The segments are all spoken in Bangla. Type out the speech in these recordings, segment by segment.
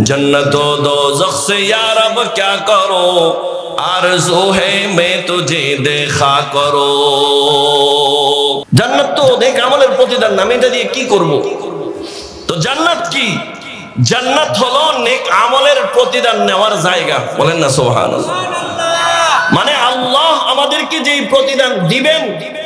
जन्नत व दोज़ख से या रब क्या करो, आरज़ू है मैं तुझे देखा करो। জান্নাত তো নেক আমলের প্রতিদান, আমি এটা দিয়ে কি করব? তো জান্নাত কি? জান্নাত হলো নেক আমলের প্রতিদান নেওয়ার জায়গা। বলেন না সুবহানাল্লাহ। মানে আল্লাহ আমাদেরকে যেই প্রতিদান দিবেন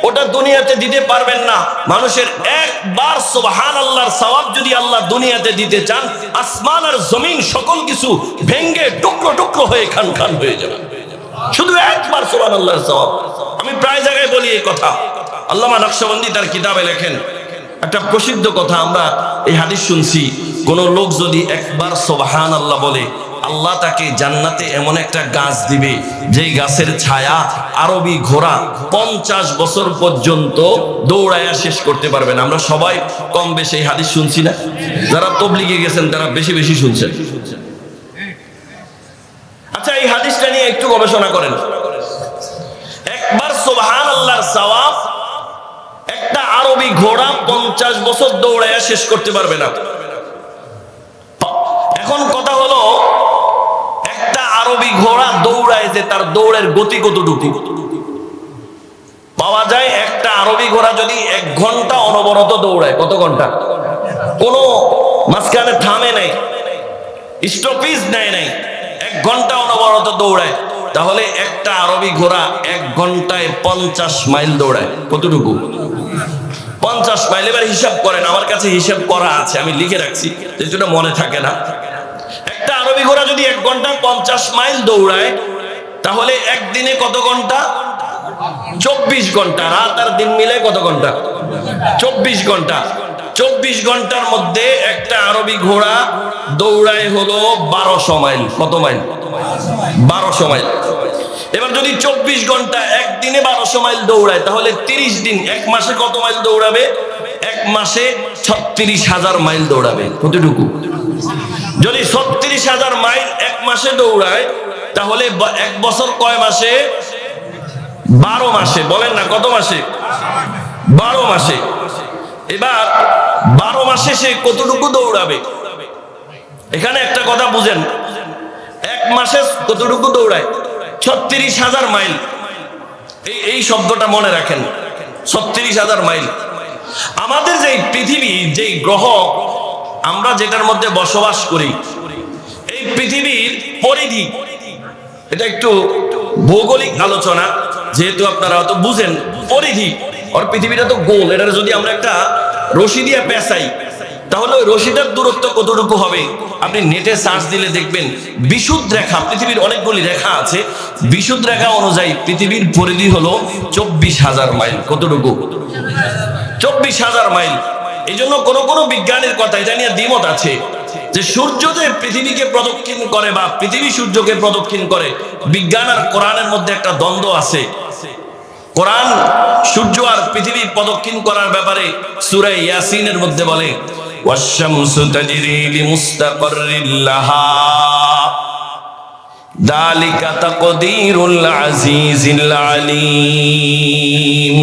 ওটা দুনিয়াতে দিতে পারবেন না। মানুষের একবার সুবহানাল্লাহর সওয়াব যদি আল্লাহ দুনিয়াতে দিতে চান, আসমান আর জমিন সকল কিছু ভেঙে টুকরো টুকরো হয়ে খান খান হয়ে যাবে, শুধু একবার সুবহানাল্লাহর সওয়াব। আমি প্রায় জায়গায় বলি এই কথা। আল্লামা নকশবন্দি তার কিতাবে লেখেন একটা প্রসিদ্ধ কথা, আমরা এই হাদিস শুনছি, কোন লোক যদি একবার সুবহানাল্লাহ বলে, আল্লাহ তাকে জান্নাতে এমন একটা গাছ দিবে যেই গাছের ছায়া আরবি ঘোড়া 50 বছর পর্যন্ত দৌড়ায়া শেষ করতে পারবে না। আমরা সবাই কম বেশি এই হাদিস শুনছি না? যারা তাবলীগে গেছেন তারা বেশি বেশি শুনছেন। আচ্ছা, এই হাদিসটা নিয়ে একটু গবেষণা করেন। একবার সুবহানাল্লাহর সওয়াব একটা আরবি ঘোড়া 50 বছর দৌড়ায়া শেষ করতে পারবে না। এখন কথা হলো, একটা আরবি ঘোড়া দৌড়ায় যে তার দৌড়ের গতি কতটুকু পাওয়া যায়? একটা আরবি ঘোড়া যদি 1 ঘন্টা অনবরত দৌড়ায়, কত ঘন্টা? কোনো মাঝখানে থামে নাই, স্টপেজ নেয় নাই, 1 ঘন্টা অনবরত দৌড়ায়, তাহলে একটা আরবি ঘোড়া 1 ঘন্টায় 50 মাইল দৌড়ায়। কতটুকু? 50 মাইল। এবার হিসাব করেন, আমার কাছে হিসাব করা আছে, আমি লিখে রাখছি, যেটা মনে থাকে না। একটা আরবি ঘোড়া যদি 1 ঘন্টায় 50 মাইল দৌড়ায়, তাহলে একদিনে কত ঘন্টা? 24 ঘন্টা। রাত আর দিন মিলে কত ঘন্টা? 24 ঘন্টা। 24 ঘন্টার মধ্যে একটা আরবি ঘোড়া দৌড়ায় হলো 1200 মাইল। কত মাইল? 1200 মাইল। এবার যদি 24 ঘন্টা একদিনে 1200 মাইল দৌড়ায়, তাহলে 30 দিন, 1 মাসে কত মাইল দৌড়াবে? 1 মাসে 36,000 মাইল দৌড়াবে। কতটুকু? যদি 36,000 মাইল 1 মাসে দৌড়ায়, তাহলে 1 বছর কয় মাসে? 12 মাসে। বলেন না কত মাসে? 12 মাসে। এবার 12 মাসে সে কতটুকু দৌড়াবে? এখানে একটা কথা বুঝেন, 1 মাসে কতটুকু দৌড়ায়? 36,000 মাইল। এই শব্দটা মনে রাখেন, 36,000 মাইল। আমাদের যে পৃথিবী, যে গ্রহ আমরা যেটার মধ্যে বসবাস করি, এই পৃথিবীর পরিধি, এটা একটু ভৌগোলিক আলোচনা, যেহেতু আপনারা হয়তো বুঝেন পরিধি। আর পৃথিবীটা তো গোল, এটা যদি আমরা একটা রশি দিয়ে পেঁচাই, তাহলে ওই রশিটার দূরত্ব কতটুকু হবে? আপনি নেটে সার্চ দিলে দেখবেন বিশুদ্ধ রেখা, পৃথিবীর অনেকগুলি রেখা আছে, বিশুদ্ধ রেখা অনুযায়ী পৃথিবীর পরিধি হলো 24,000 মাইল। কতটুকু? 24,000 মাইল। এই জন্য কোন বিজ্ঞানীর কথা, এটা নিয়ে দ্বিমত আছে, যে সূর্য যে পৃথিবীকে প্রদক্ষিণ করে বা পৃথিবী সূর্যকে প্রদক্ষিণ করে, বিজ্ঞান আর কোরআনের মধ্যে একটা দ্বন্দ্ব আছে। কোরআন সূর্য আর পৃথিবী প্রদক্ষিণ করার ব্যাপারে সূরা ইয়াসিনের মধ্যে বলে, ওয়াশ-শামসু তাজরি লিমুস্তাকাররিন লাহা যালিকা তাকদীরুল আজিজিল আলীম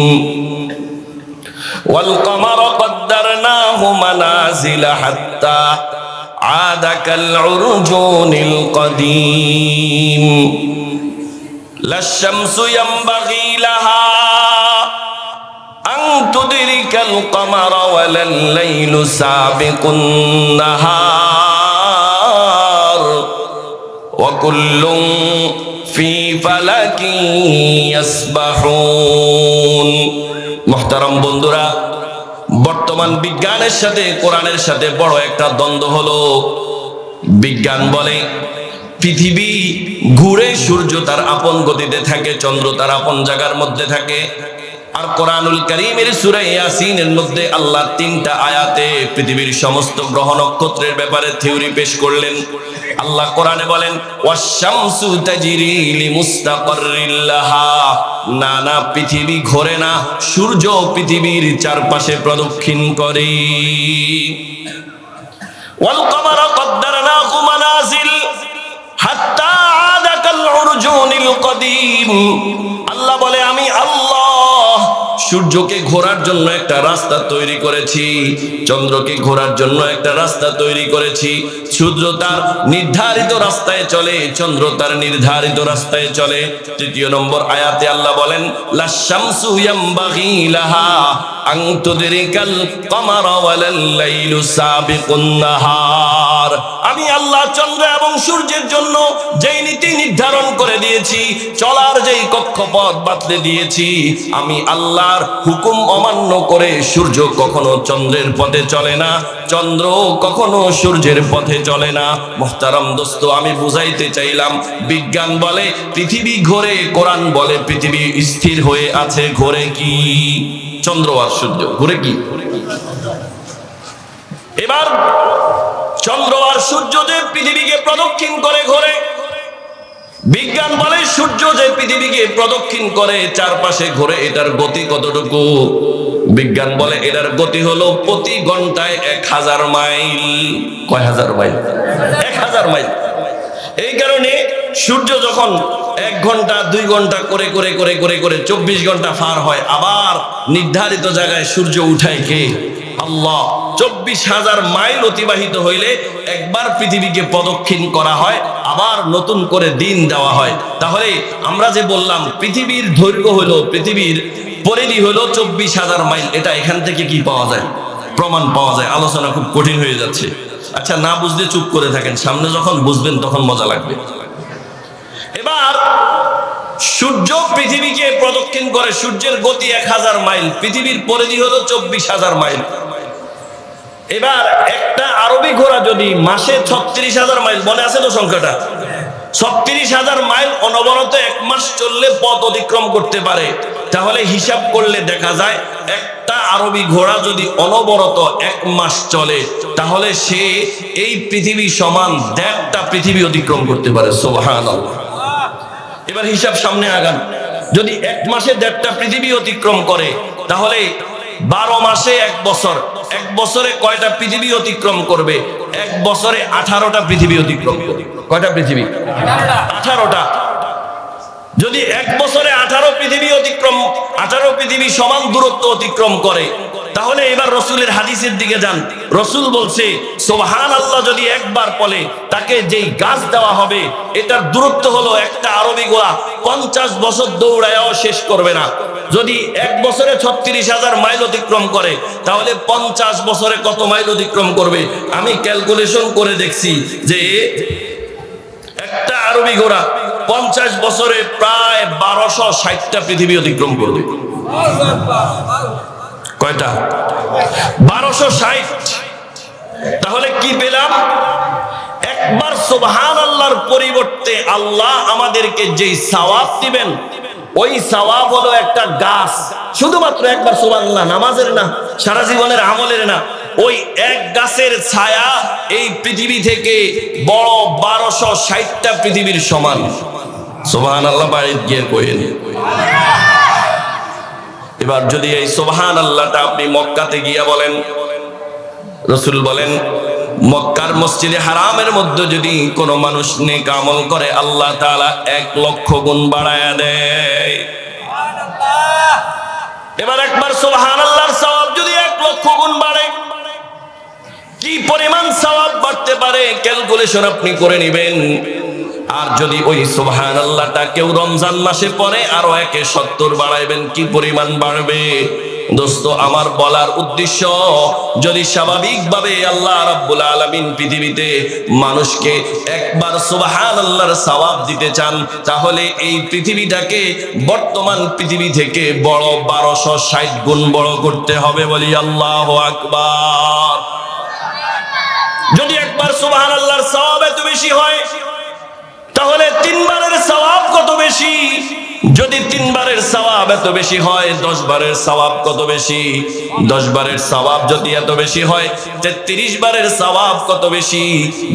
ওয়াল কমারা কদ্দারনাহু মানাজিলা হাত্তা আদা কাল উরজুনিল কদীম লাশ-শামসু ইয়ানবাগী লাহা আন তুদরিকাল কমারা ওয়ালাল লাইলু সাবিকুন নাহার ওয়া কুল্লুন ফি ফালাকিন ইয়াসবাহুন। মুহতারাম বন্ধুরা, বর্তমান বিজ্ঞানের সাথে কোরআনের সাথে বড় একটা দ্বন্দ্ব হলো। বিজ্ঞান বলে পৃথিবী ঘুরে, সূর্য তার আপন গতিতে থাকে, চন্দ্র তার আপন জায়গার মধ্যে থাকে। আর কোরআনুল কারীমের সূরা ইয়াসিনের মধ্যে আল্লাহ 3টা আয়াতে পৃথিবীর সমস্ত গ্রহ নক্ষত্রের ব্যাপারে থিওরি পেশ করলেন। আল্লাহ কোরআনে বলেন, ওয়াশ-শামসু তাজরি লিমুস্তাকাররিন লাহা, না না, পৃথিবী ঘোরে না, সূর্য পৃথিবীর চারপাশে প্রদক্ষিণ করে। ওয়াল কমারা কদ্দারনাহু মানাজিল হাত্তা আদা কাল উরজুনিল কদীম। আল্লাহ বলে, আমি আল্লাহ সূর্যকে ঘোরার জন্য একটা রাস্তা তৈরি করেছি, চন্দ্রকে ঘোরার জন্য একটা রাস্তা তৈরি করেছি। সূর্য তার নির্ধারিত রাস্তায় চলে, চন্দ্র তার নির্ধারিত রাস্তায় চলে। তৃতীয় নম্বর আয়াতে আল্লাহ বলেন, লাশ-শামসু ইয়ামবাগি লাহা আন তুদরিকাল কমারা ওয়ালাল লাইলু সাবিকুন নাহার। আমি আল্লাহ চন্দ্র এবং সূর্যের জন্য যেই নীতি নির্ধারণ করে দিয়েছি, চলার যেই কক্ষপথ বাতলে দিয়েছি, আমি আল্লাহর হুকুম অমান্য করে সূর্য কখনো চন্দ্রের পথে চলে না, চন্দ্র কখনো সূর্যের পথে চলে না। মুহতারাম দোস্ত, আমি বুঝাইতে চাইলাম, বিজ্ঞান বলে পৃথিবী ঘোরে, কোরআন বলে পৃথিবী স্থির হয়ে আছে। ঘোরে কি? চন্দ্র আর সূর্য ঘুরে কি? এবার চন্দ্র আর সূর্য যে পৃথিবীকে প্রদক্ষিণ করে ঘোরে, বিজ্ঞান বলে সূর্য যে পৃথিবীকে প্রদক্ষিণ করে চারপাশে ঘোরে, এটার গতি কতটুকু? বিজ্ঞান বলে এটার গতি হলো প্রতি ঘন্টায় 1000 মাইল। কয় হাজার মাইল? 1000 মাইল। এই কারণে সূর্য যখন 1 ঘন্টা 2 ঘন্টা করে করে করে করে করে 24 ঘন্টা পার হয়, আবার নির্ধারিত জায়গায় সূর্য উঠায় কে? আল্লাহ। 24,000 মাইল অতিবাহিত হইলে একবার পৃথিবীকে প্রদক্ষিণ করা হয়, আবার নতুন করে দিন দেওয়া হয়। তাহলে আমরা যে বললাম পৃথিবীর দৈর্ঘ্য হলো, পৃথিবীর পরিধি হলো 24,000 মাইল, এটা এখান থেকে কি পাওয়া যায়? প্রমাণ পাওয়া যায়। আলোচনা খুব কঠিন হয়ে যাচ্ছে। আচ্ছা, না বুঝলে চুপ করে থাকেন, সামনে যখন বুঝবেন তখন মজা লাগবে। এবার সূর্য পৃথিবীকে প্রদক্ষিণ করে, সূর্যের গতি 1000 মাইল, পৃথিবীর পরিধি হলো 24,000 মাইল। এবার একটা আরবি ঘোড়া যদি মাসে 36,000 মাইল, মনে আছে তো সংখ্যাটা? 36,000 মাইল অনবরত 1 মাস চললে পথ অতিক্রম করতে পারে। তাহলে হিসাব করলে দেখা যায় একটা আরবি ঘোড়া যদি অনবরত 1 মাস চলে, তাহলে সে এই পৃথিবী সমান 1.5টা পৃথিবী অতিক্রম করতে পারে। সুবহানাল্লাহ। এবার হিসাব সামনে আগান। যদি 1 মাসে 1.5টা পৃথিবী অতিক্রম করে, তাহলে 12 মাসে 1 বছর, 1 বছরে কয়টা পৃথিবী অতিক্রম করবে? 1 বছরে 18টা পৃথিবী অতিক্রম করবে। কয়টা পৃথিবী? 18টা। যদি 1 বছরে 18 পৃথিবী অতিক্রম, 18 পৃথিবী সমান দূরত্ব অতিক্রম করে, তাহলে এবার রসুলের হাদিসের দিকে যান। রসুল বলছে সুবহানাল্লাহ যদি একবার বলে, তাকে যেই গাছ দেওয়া হবে এটার দূরত্ব হলো একটা আরবি ঘোড়া 50 বছর দৌড়ায়ও শেষ করবে না। যদি 1 বছরে 36,000 মাইল অতিক্রম করে, তাহলে 50 বছরে কত মাইল অতিক্রম করবে? আমি ক্যালকুলেশন করে দেখছি যে একটা আরবি ঘোড়া 50 বছরে প্রায় 1260টা পৃথিবী অতিক্রম করবে। কয়টা? 1260। তাহলে কি পেলাম? একবার সুবহানাল্লাহর পরিবর্তে আল্লাহ আমাদেরকে যেই সওয়াব দিবেন, ওই সওয়াব হলো একটা গাছ। শুধুমাত্র একবার সুবহানাল্লাহ, নামাজের না, সারা জীবনের আমলের না, ওই এক গাছের ছায়া এই পৃথিবী থেকে বড় 1260টা পৃথিবীর সমান। সুবহানাল্লাহ বাড়িতে গিয়ে কইেন। এবার যদি এই সুবহানাল্লাহটা আপনি মক্কাতে গিয়া বলেন, রাসূল বলেন মক্কার মসজিদে হারামের মধ্যে যদি কোনো মানুষ নেক আমল করে, আল্লাহ তাআলা 1 লক্ষ গুণ বাড়ায়া দেয়। এবার একবার সুবহানাল্লাহর সওয়াব যদি 1 লক্ষ গুণ বাড়ে, কি পরিমাণ সওয়াব বাড়তে পারে ক্যালকুলেশন আপনি করে নেবেন। আর যদি ওই সুবহানাল্লাহটা কেউ রমজান মাসে পড়ে, আরো 170 বাড়াইবেন, কি পরিমাণ বাড়বে? দোস্ত, আমার বলার উদ্দেশ্য, যদি স্বাভাবিকভাবে আল্লাহ রাব্বুল আলামিন পৃথিবীতে মানুষকে একবার সুবহানাল্লাহর সওয়াব দিতে চান, তাহলে এই পৃথিবীটাকে বর্তমান পৃথিবী থেকে বড় 1260 গুণ বড় করতে হবে। বলি আল্লাহু আকবার। যদি একবার সুবহানাল্লাহর সওয়াব এত বেশি হয়, তাহলে 3 বারের সওয়াব কত বেশি? যদি 3 বারের সওয়াব এত বেশি হয়, 10 বারের সওয়াব কত বেশি? 10 বারের সওয়াব যদি এত বেশি হয়, 33 বারের সওয়াব কত বেশি?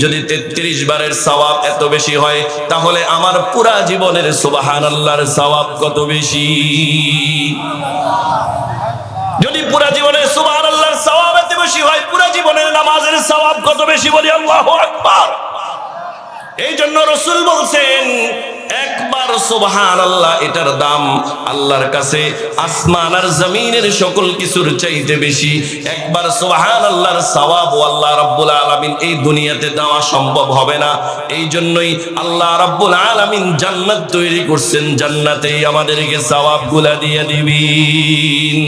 যদি 33 বারের সওয়াব এত বেশি হয়, তাহলে আমার পুরা জীবনের সুবহানাল্লাহর সওয়াব কত বেশি? যদি পুরা জীবনের সুবহানাল্লাহর সওয়াব এত বেশি হয়, পুরা জীবনের নামাজের সওয়াব কত বেশি? বলি আল্লাহু আকবার। এই জন্য রাসূল বলছেন একবার সুবহানাল্লাহ এটার দাম আল্লাহর কাছে আসমান আর জমিনের সকল কিছুর চাইতে বেশি। একবার সুবহানাল্লাহর সওয়াব আল্লাহ রাব্বুল আলামিন এই দুনিয়াতে দেওয়া সম্ভব হবে না। এই জন্যই আল্লাহ রাব্বুল আলামিন জান্নাত তৈরি করছেন, জান্নাতেই আমাদেরকে সওয়াবগুলা দিয়ে দিবেন।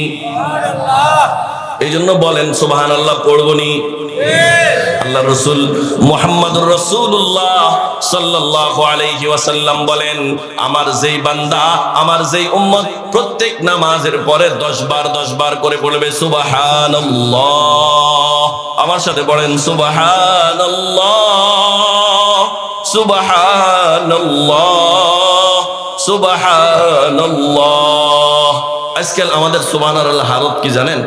এই জন্য বলেন সুবহানাল্লাহ পড়বনি। আল্লাহ রাসূল মুহাম্মদুর রাসূলুল্লাহ সাল্লাল্লাহু আলাইহি ওয়াসাল্লাম বলেন, আমার যেই বান্দা, আমার যেই উম্মত প্রত্যেক নামাজের পরে 10 বার করে পড়বে সুবহানাল্লাহ। আমার সাথে পড়েন সুবহানাল্লাহ, সুবহানাল্লাহ, সুবহানাল্লাহ। আজকাল আমাদের সুবহানাল্লাহ হালত কি জানেন?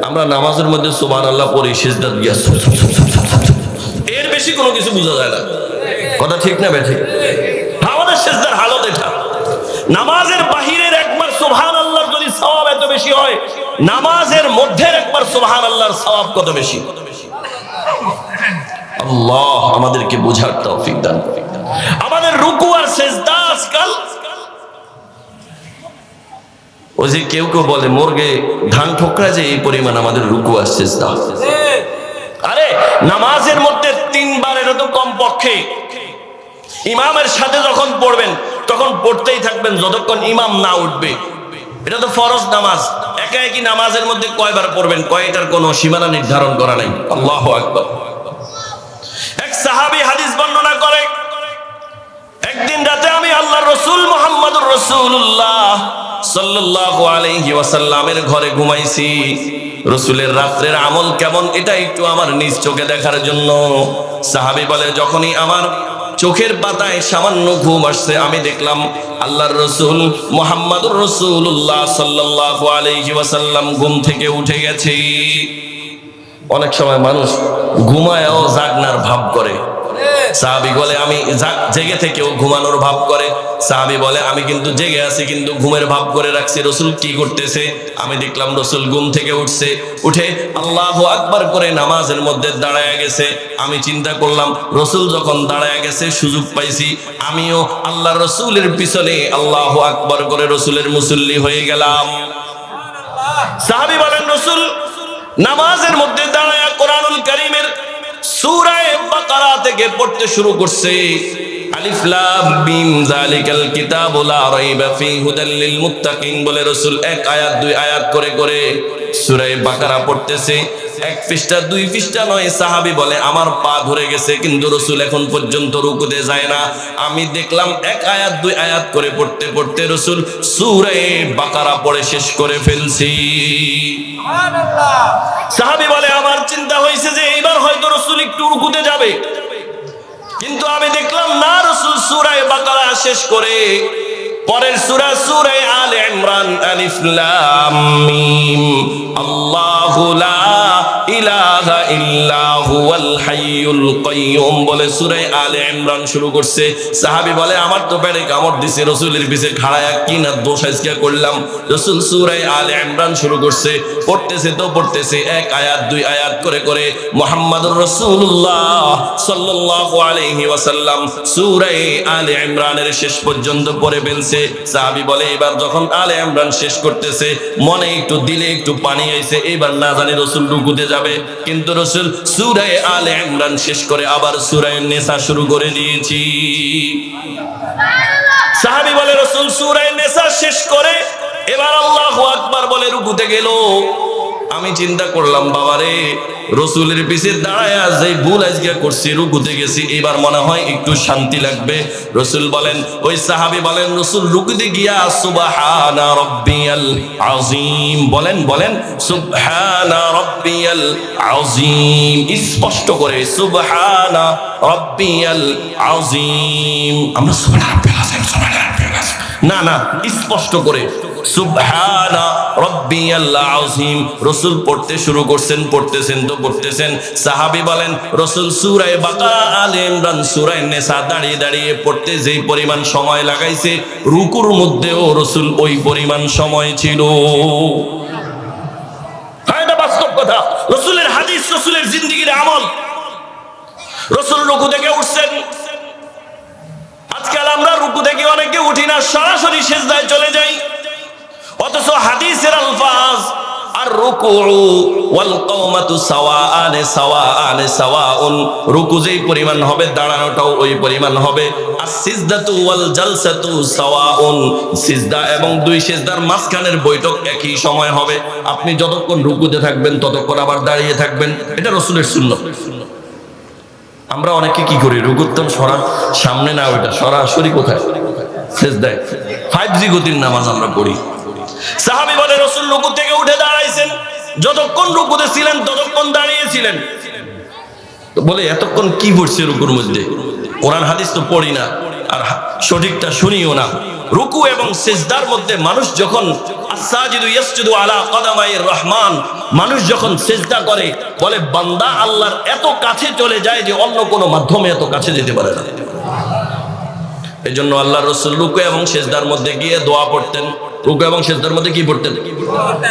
আমরা নামাজের মধ্যে সুবহানাল্লাহ পড়ি, সিজদা দিয়া এর বেশি কোনো কিছু বোঝা যায় না। কথা ঠিক না বেঠিক? আমাদের সিজদার হালত এটা। নামাজের বাহিরের একবার সুবহানাল্লাহর যদি সওয়াব এত বেশি হয়, নামাজের মধ্যের একবার সুবহানাল্লাহর সওয়াব কত বেশি। আল্লাহ আমাদেরকে বোঝার তৌফিক দান করুন। আমাদের রুকু আর সিজদা আজকাল ওই যে কেউ কেউ বলে মুরগে ধান ঠোকরা যে এই পরিমাণ আমাদের রুকু আর সিজদা। আরে নামাজের মধ্যে 3 বার, এটা তো কম পক্ষে। ইমামের সাথে যখন পড়বেন তখন পড়তেই থাকবেন যতক্ষণ ইমাম না উঠবে। এটা তো ফরজ নামাজ। একা একই নামাজের মধ্যে কয়বার পড়বেন, কয়টার কোনো সীমানা নির্ধারণ করা নাই। আল্লাহু আকবার। এক সাহাবী হাদিস বর্ণনা করে, একদিন রাতে আমি আল্লাহর রাসূল মুহাম্মদুর রাসূলুল্লাহ সাল্লাল্লাহু আলাইহি ওয়াসাল্লামের ঘরে ঘুমাইছি। রাসূলের রাত্রের আমল কেমন এটা একটু আমার নিজ চোখে দেখার জন্য। সাহাবী বলে, যখনই আমার চোখের পাতায় সামান্য ঘুম আসছে, আমি দেখলাম আল্লাহর রাসূল মুহাম্মদুর রাসূলুল্লাহ সাল্লাল্লাহু আলাইহি ওয়াসাল্লাম ঘুম থেকে উঠে গেছে। অনেক সময় মানুষ ঘুমায়ও জাগনার ভাব করে। সাহাবী বলে, আমি জেগে থেকেও ঘুমানোর ভাব করে। সাহাবী বলে, আমি কিন্তু জেগে আছি কিন্তু ঘুমের ভাব করে রাখছি। রাসূল কি করতেছে? আমি দেখলাম রাসূল ঘুম থেকে উঠছে, উঠে আল্লাহু আকবার করে নামাজের মধ্যে দাঁড়ায় গেছে। আমি চিন্তা করলাম, রাসূল যখন দাঁড়ায় গেছে সুযোগ পাইছি, আমিও আল্লাহর রাসূলের পিছনে আল্লাহু আকবার করে রাসূলের মুসল্লি হয়ে গেলাম। সাহাবী বলেন, রাসূল নামাজের মধ্যে দাঁড়ায় কোরআনুল কারীমের সূরা বাকারা থেকে পড়তে শুরু করছে। আলিফ লাম মিম যালিকাল কিতাবু লা রাইবা ফীহি হুদাল লিল মুত্তাকিন বলে রাসূল 1 আয়াত 2 আয়াত করে করে সূরা বাকারা পড়তেছে। 1 পৃষ্ঠা 2 পৃষ্ঠা নয়। সাহাবী বলে, আমার পা ধরে গেছে কিন্তু রাসূল এখন পর্যন্ত রুকুতে যায় না। আমি দেখলাম 1 আয়াত 2 আয়াত করে পড়তে পড়তে রাসূল সূরা বাকারা পড়ে শেষ করে ফেলছি। সুবহানাল্লাহ। সাহাবী বলে, আমার চিন্তা হয়েছে যে এইবার হয়তো রাসূল একটু রুকুতে যাবে, কিন্তু আমি দেখলাম না, রাসূল সূরা বাকারা শেষ করে পরের সূরা সূরা আলে ইমরান আলিফ লাম মিম আল্লাহু লা ইলাহা ইল্লা হুয়াল হাইয়ুল কাইয়্যুম বলে সূরা আলে ইমরান শুরু করছে। সাহাবী বলে, আমার তো পেটে কামড় দিছে, রাসূলের পিছে খাড়ায়া কি না দোষ আজকে করলাম। রাসূল সূরা আলে ইমরান শুরু করছে, পড়তেছে তো পড়তেছে 1 আয়াত 2 আয়াত করে করে মুহাম্মদুর রাসূলুল্লাহ সাল্লাল্লাহু আলাইহি ওয়াসাল্লাম সূরা আলে ইমরানের শেষ পর্যন্ত পড়ে ফেলছে। সাহাবী বলে, এবার যখন আলে ইমরান শেষ করতেছে মনে একটু দিলে একটু পানি আইছে, এবার না জানি রাসূল রুকুতে যাবে, কিন্তু রাসূল সূরা আলে ইমরান শেষ করে আবার সূরা নিসা শুরু করে দিয়েছি। সাহাবী বলে, রাসূল সূরা নিসা শেষ করে এবার আল্লাহু আকবার বলে রুকুতে গেল। আমি চিন্তা করলাম, বাবারে রাসূলের পিছে দাঁড়ায় যে ভুল আজকে করছি, রুকুতে গেছি, এবার মনে হয় একটু শান্তি লাগবে। রাসূল বলেন, ওই সাহাবী বলেন, রাসূল রুকুতে গিয়া সুবহানা রাব্বিয়াল আযীম বলেন বলেন সুবহানা রাব্বিয়াল আযীম, স্পষ্ট করে সুবহানা রাব্বিয়াল আযীম। আমরা সুবহানা রাব্বিয়াল আযীম, সুবহানা রাব্বিয়াল আযীম না না, স্পষ্ট করে সুবহানা রাব্বিয়াল আযীম রাসূল পড়তে শুরু করছেন, পড়তেছেন তো পড়তেছেন। সাহাবী বলেন, রাসূল সূরা বাকারা, আলে ইমরান, সূরা নিসা দাঁড়িয়ে দাঁড়িয়ে পড়তে যেই পরিমাণ সময় লাগাইছে, রুকুর মধ্যেও রাসূল ওই পরিমাণ সময় ছিল। হ্যাঁ, এটা বাস্তব কথা। রাসূলের হাদিস, রাসূলের জিন্দেগির আমল। রাসূল রুকু থেকে উঠছেন, আজকাল আমরা রুকু থেকে অনেকে উঠি না, সরাসরি সিজদায় চলে যাই। অথচ হাদিসের আলফাজ আর রুকু ওয়াল কওমাতু সাওয়াআন সাওয়াআন সাওয়াউন, রুকু যেই পরিমাণ হবে দাঁড়ানোটাও ওই পরিমাণ হবে। আর সিজদাতু ওয়াল জালসাতু সাওয়াউন, সিজদা এবং দুই সিজদার মাঝখানের বৈঠক একই সময় হবে। আপনি যতক্ষণ রুকুতে থাকবেন ততক্ষণ আবার দাঁড়িয়ে থাকবেন, এটা রাসূলের সুন্নাত। আমরা অনেকে কি করি, রুকুত্তম সামনে না, ওইটা সরাসরি কোথায়, সিজদায়। 5G গতির নামাজ আমরা পড়ি। সাহাবী বলে রাসূল রুকু থেকে উঠে দাঁড়াইছেন, যতক্ষণ রুকুতে ছিলেন ততক্ষণ দাঁড়িয়েছিলেন। তো বলে এতক্ষণ কি পড়ছে রুকুর মধ্যে? কোরআন হাদিস তো পড়ি না, আর সঠিকটা শুনিও না। রুকু এবং সিজদার মধ্যে মানুষ যখন আস-সাজিদু ইয়াসজুদু আলা কদামাইর রহমান, মানুষ যখন সিজদা করে, বলে বান্দা আল্লাহর এত কাছে চলে যায় যে অন্য কোনো মাধ্যমে এত কাছে যেতে পারে না। এই জন্য আল্লাহর রাসূল রুকু এবং সিজদার মধ্যে গিয়ে দোয়া পড়তেন। রুকু এবং সিজদার মধ্যে কি পড়তেন?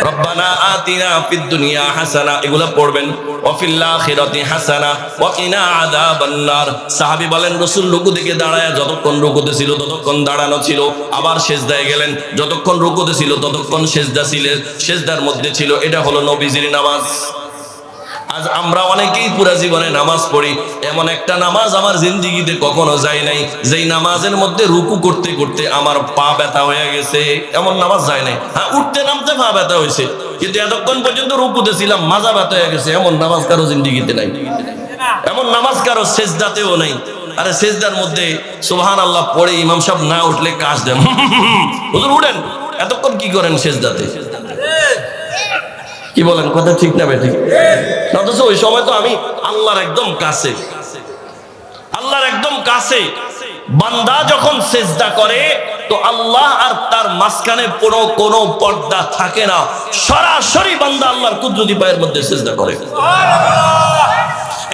রব্বানা আতিনা ফিদ দুনিয়া হাসানা, এগুলা পড়বেন। ওয়া ফিল আখিরাতি হাসানা ওয়া কিনা আযাবান নার। সাহাবী বলেন রাসূল রুকু থেকে দাঁড়ায় যতক্ষণ রুকুতে ছিল ততক্ষণ দাঁড়ানো ছিল, আবার সিজদায় গেলেন, যতক্ষণ রুকুতে ছিল ততক্ষণ সিজদা ছিলেন, সিজদার মধ্যে ছিল। এটা হলো নবীজির নামাজ। আজ আমরা অনেকেই পুরা জীবনে নামাজ পড়ি, এমন একটা নামাজ আমার জিন্দেগিতে কখনো যায় নাই যেই নামাজের মধ্যে রুকু করতে করতে আমার পা ব্যথা হয়ে গেছে, এমন নামাজ যায় নাই। হ্যাঁ, উঠতে নামতে পা ব্যথা হয়েছে, কিন্তু এতক্ষণ পর্যন্ত রুকুতে ছিলাম মাজা ব্যথা হয়ে গেছে, এমন নামাজ কারো জিন্দেগিতে নাই। এমন নামাজ কারো সেজদাতেও নাই। আরে সেজদার মধ্যে সুবহানাল্লাহ পড়ে ইমাম সাহেব না উঠলে কাজ দেন, হুজুর উঠেন, এতক্ষণ কি করেন সেজদাতে? কি বলেন, কথা ঠিক না বেঠিক? অথচ ওই সময় তো আমি আল্লাহর একদম কাছে, আল্লাহর একদম কাছে। বান্দা যখন সিজদা করে তো আল্লাহ আর তার মাঝখানে কোনো পর্দা থাকে না, সরাসরি বান্দা আল্লাহর কুদরতি পায়ের মধ্যে সিজদা করে।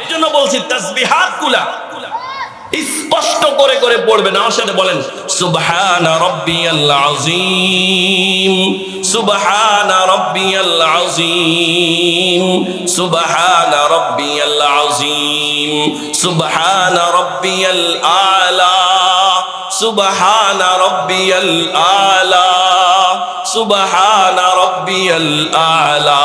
এই জন্য বলছি তাসবিহাত গুলা স্পষ্ট করে করে পড়বেন। আমার সাথে বলেন সুবহানা রাব্বিয়াল আযীম, সুবহানা রাব্বিয়াল আযীম, সুবহানা রাব্বিয়াল আযীম, সুবহানা রাব্বিয়াল আলা, সুবহানা রাব্বিয়াল আলা, সুবহানা রাব্বিয়াল আলা।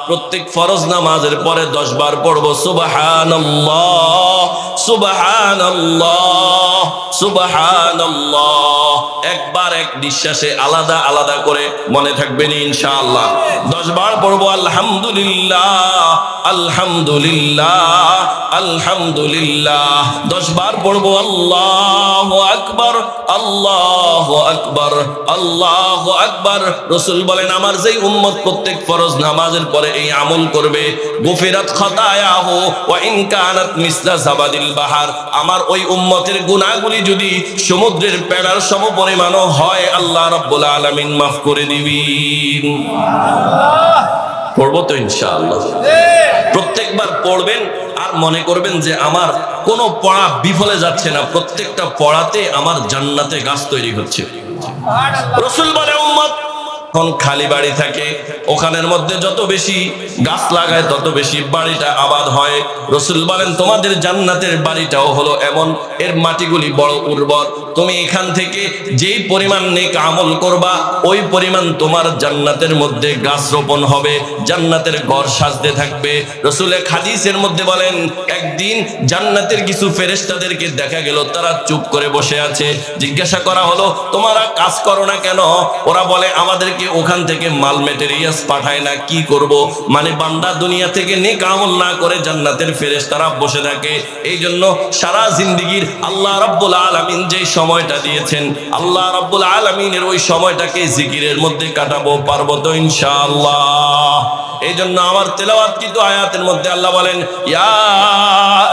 প্রত্যেক ফরজ নামাজের পরে 10 বার পড়বো সুবহানাল্লাহ, সুবহানাল্লাহ, সুবহানাল্লাহ। একবার এক নিঃশ্বাসে আলাদা আলাদা করে মনে থাকবেন ইনশাআল্লাহ। 10 বার পড়বো আলহামদুলিল্লাহ, আলহামদুলিল্লাহ, আলহামদুলিল্লাহ। 10 বার পড়বো আল্লাহু আকবার, আল্লাহু আকবার, আল্লাহু আকবার। রাসূল বলেন আমার যেই উম্মত প্রত্যেক ফরজ নামাজের পরে এই আমল করবে, গুফিরাত খাতায়াহু ওয়া ইন কানাত মিসলা যাবাদিল বাহার, আমার ওই উম্মতের গুনাহগুলি যদি সমুদ্রের পেড়ার সমপরিমাণও হয় আল্লাহ রাব্বুল আলামিন মাফ করে দিবেন। পড়বো তো ইনশাআল্লাহ। প্রত্যেকবার পড়বেন আর মনে করবেন যে আমার কোনো পড়া বিফলে যাচ্ছে না, প্রত্যেকটা পড়াতে আমার জান্নাতে গাছ তৈরি হচ্ছে। রাসূল বলে উম্মত যখন খালি বাড়ি থাকে ওখানের মধ্যে যত বেশি গাছ লাগায় তত বেশি বাড়িটা আবাদ হয়। রাসূল বলেন তোমাদের জান্নাতের বাড়িটাও হলো এমন, এর মাটিগুলি বড় উর্বর, তুমি এখান থেকে যেই পরিমাণ নেক আমল করবা ওই পরিমাণ তোমার জান্নাতের মধ্যে গাছ রোপণ হবে, জান্নাতের ঘর সাজতে থাকবে। রাসূল হাদিসের মধ্যে বলেন একদিন জান্নাতের কিছু ফেরেশতাদেরকে দেখা গেল তারা চুপ করে বসে আছে। জিজ্ঞাসা করা হলো তোমরা কাজ করো না কেন? ওরা বলে আমাদেরকে ওখান থেকে মাল মেটেরিয়ালস পাঠায় না, কি করব? মানে বান্দা দুনিয়া থেকে নেক আমল না করে জান্নাতের ফেরেশতারা বসে থাকে। এই জন্য সারা জিন্দেগীর আল্লাহ রাব্বুল আলামিন যে সময়টা দিয়েছেন, আল্লাহ রাব্বুল আলামিনের ওই সময়টাকে জিকিরের মধ্যে কাটাবো, পারবো তো ইনশাআল্লাহ। এই জন্য আমার তেলাওয়াতকৃত আয়াতের মধ্যে আল্লাহ বলেন ইয়া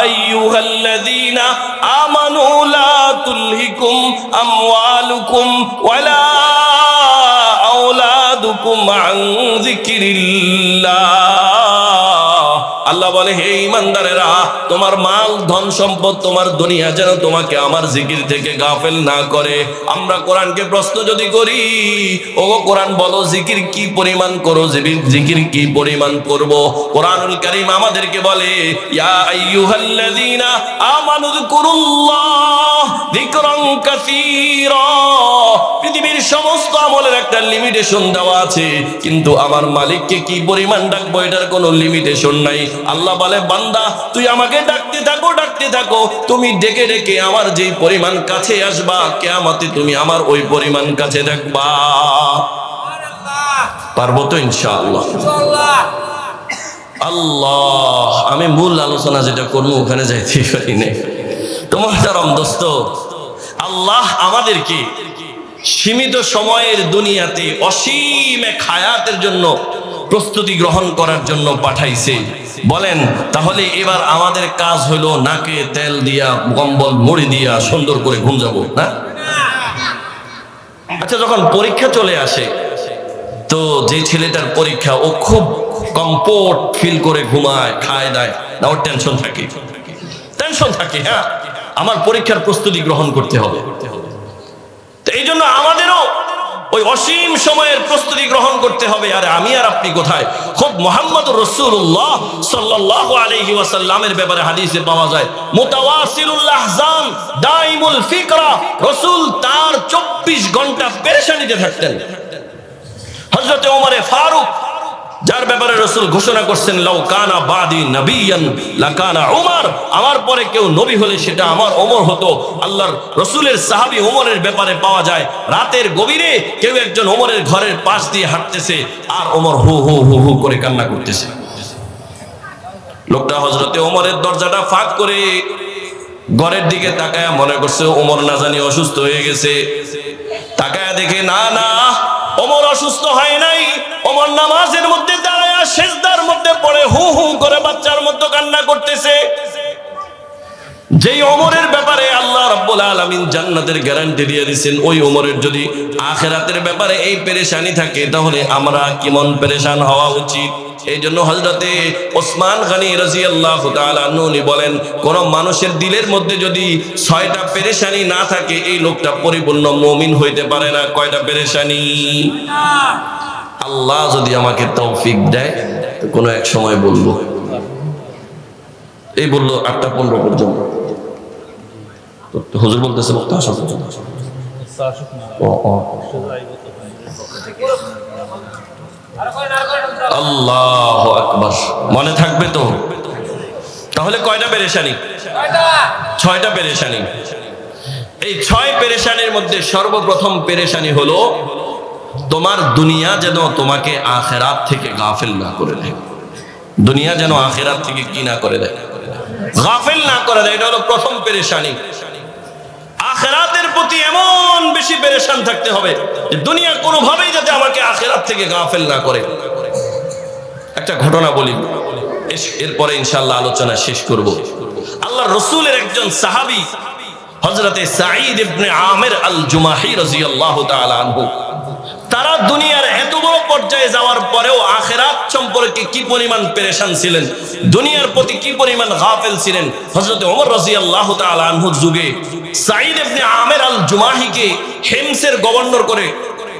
আইয়ুহাল্লাযীনা আমানু লা তুলহিকুম আমওয়ালুকুম ওয়ালা আওলাদুকুম আন যিকিরিল্লাহ। আল্লাহ বলে হে ঈমানদারেরা, তোমার মাল ধন সম্পদ তোমার দুনিয়া যেন তোমাকে আমার জিকির থেকে গাফেল না করে। আমরা কোরআনকে প্রশ্ন যদি করি, ওগো কোরআন বলো জিকির কি পরিমাণ করো, জিকির কি পরিমাণ করব? কোরআনুল কারীম আমাদেরকে বলে ইয়া আইয়ুহাল্লাযীনা আমানু যিকুরুল্লাহ যিকরান কাসীরা। পৃথিবীর সমস্ত আমলের একটা লিমিটেশন দেওয়া আছে, কিন্তু আমার মালিককে কি পরিমাণ ডাকবো এটার কোনো লিমিটেশন নাই। আল্লাহ বলে, বান্দা তুই আমাকে ডাকতে থাকো, ডাকতে থাকো, তুমি ডেকে ডেকে আমার যেই পরিমাণ কাছে আসবা, কিয়ামতে তুমি আমার ওই পরিমাণ কাছে ডাকবা। পারবো তো ইনশাআল্লাহ? আল্লাহ, আমি মূল আলোচনা যেটা করবো ওখানে যাইতে পারি না। তোমার দোস্ত, আল্লাহ আমাদেরকে সীমিত সময়ের দুনিয়াতে অসীম এক হায়াতের জন্য প্রস্তুতি গ্রহণ করার জন্য পাঠাইছে। বলেন তাহলে এবার আমাদের কাজ হলো নাকে তেল দিয়া, কম্বল মুড়ি দিয়া সুন্দর করে ঘুম যাবো না? আচ্ছা, যখন পরীক্ষা চলে আসে তো যে ছেলেটার পরীক্ষা, ও খুব কমফোর্ট ফিল করে ঘুমায়, খায় দায় না? ওর টেনশন থাকে, টেনশন থাকে। হ্যাঁ, আমার পরীক্ষার প্রস্তুতি গ্রহণ করতে হবে। তো এই জন্য আমাদেরও ওই অসীম সময়ের প্রস্তুতি গ্রহণ করতে হবে। আর আমি আর আপনি কোথায়? খুব মুহাম্মদুর রাসূলুল্লাহ সাল্লাল্লাহু আলাইহি ওয়াসাল্লামের ব্যাপারে হাদিসে পাওয়া যায়, মুতাওয়াসিলুল আহজান দাইমুল ফিকরা। রাসূল তার 24 ঘন্টা পেরেশানিতে থাকতেন। হযরতে ওমরে ফারুক, যার ব্যাপারে রাসূল ঘোষণা করছেন, লাউ কানা বাদি নবিয়ান লাকানা উমর, আমার পরে কেউ নবী হলে সেটা আমার ওমর হতো। আল্লাহর রাসূলের সাহাবী ওমরের ব্যাপারে পাওয়া যায়, রাতের গভীরে কেউ একজন ওমরের ঘরের পাশ দিয়ে হাঁটতেছে আর ওমর হু হু হু হু করে কান্না করতেছে। লোকটা হযরতে ওমরের দরজাটা ফাঁক করে ঘরের দিকে তাকায়া মনে করছে ওমর না জানি অসুস্থ হয়ে গেছে। তাকায়া দেখে না না, ওমর অসুস্থ হয় নাই। ওমর নামাজের মধ্যে দাঁড়ায় সিজদার মধ্যে পড়ে হু হু করে বাচ্চার মতো কান্না করতেছে। যেই ওমরের ব্যাপারে আল্লাহ রাব্বুল আলামিন জান্নাতের গ্যারান্টি দিয়ে দিয়েছেন, ওই ওমরের যদি আখিরাতের ব্যাপারে এই পেরেশানি থাকে, তাহলে আমরা কেমন পেরেশান হওয়া উচিত? এই জন্য হযরতে ওসমান গনি রাদিয়াল্লাহু তাআলা আনহু বলেন, কোন মানুষের দিলের মধ্যে যদি 6টা পেরেশানি না থাকে, এই লোকটা পরিপূর্ণ মুমিন হইতে পারে না। কয়টা পেরেশানি? আল্লাহ যদি আমাকে তৌফিক দেয় তো কোনো এক সময় বলবো। এই বললো 8:15 পর্যন্ত, হুজুর বলতেছে বক্তা আসা পর্যন্ত। আল্লাহু আকবার, মনে থাকবে তো? তাহলে কয়টা পেরেশানি? 6টা পেরেশানি। এই 6 পেরেশানির মধ্যে সর্বপ্রথম পেরেশানি হলো তোমার দুনিয়া যেন তোমাকে আখিরাত থেকে গাফিল না করে দেয়। দুনিয়া যেন আখিরাত থেকে কি না করে দেয়? গাফিল না করে দেয়। এটা হলো প্রথম পেরেশানি। আখিরাতের প্রতি এমন বেশি পেরেশান থাকতে হবে যে দুনিয়া কোনোভাবেই যাতে আমাকে আখিরাত থেকে গাফিল না করে। একটা ঘটনা বলি, এরপরে ইনশাআল্লাহ আলোচনা শেষ করব। আল্লাহর রাসূলের একজন সাহাবী হযরতে সাঈদ ইবনে আমির আল জুমাহি রাদিয়াল্লাহু তাআলা আনহু, তারা দুনিয়ার এত বড় পর্যায়ে যাওয়ার পরেও আখিরাত সম্পর্কে কি পরিমাণ পেরেশান ছিলেন, দুনিয়ার প্রতি কি পরিমাণ গাফিল ছিলেন। হযরতে ওমর রাদিয়াল্লাহু তাআলা আনহুর যুগে সাঈদ ইবনে আমির আল জুমাহিকে হিমসের গভর্নর করে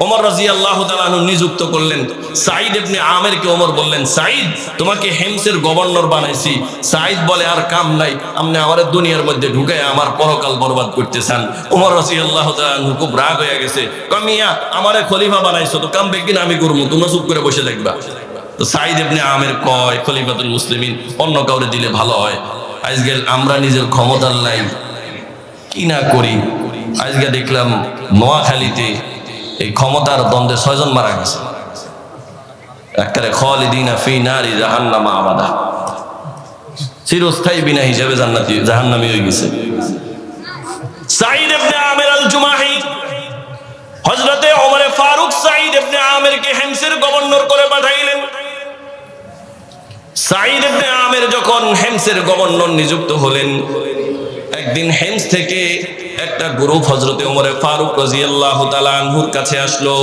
ওমর রাদিয়াল্লাহু তাআলা আনহু নিযুক্ত করলেন। সাঈদ ইবনে আমিরকে ওমর বললেন, সাঈদ তোমাকে হিমসের গভর্নর বানাইছি। সাঈদ বলে, আর কাম নাই, আপনি আমার দুনিয়ার মধ্যে ঢুকায় আমার পরকাল বরবাদ করতে চান। ওমর রাদিয়াল্লাহু তাআলা আনহু খুব রাগ হয়ে গেছে, কামিয়া আমারে খলিফা বানাইছো তো কাম বেকিন আমি করবো, তোমরা চুপ করে বসে দেখবা। তো সাঈদ ইবনে আমির কয়, খলিফাতুল মুসলিমিন অন্য কাউরে দিলে ভালো হয়। আজকে আমরা নিজের ক্ষমতার লাই কি না করি। আজকে দেখলাম নোয়াখালীতে এই ক্ষমতার দ্বন্দ্বে 6 জন মারা গেছে। একেবারে খালিদিনা ফি নারি জাহান্নাম আবাদা, চিরস্থায়ী বিনা হিসাবে জান্নাতি জাহান্নামী হয়ে গেছে। সাঈদ ইবনে আমির আল জুমাহি হযরতে ওমর ফারুক সাঈদ ইবনে আমিরকে হিমসের গভর্নর করে পাঠাইলেন। সাঈদ ইবনে আমির যখন হিমসের গভর্নর নিযুক্ত হলেন, একদিন হিমস থেকে একটা গ্রুপ হযরতে ওমর ফারুক রাদিয়াল্লাহু তাআলা আনহুর কাছে আসলো।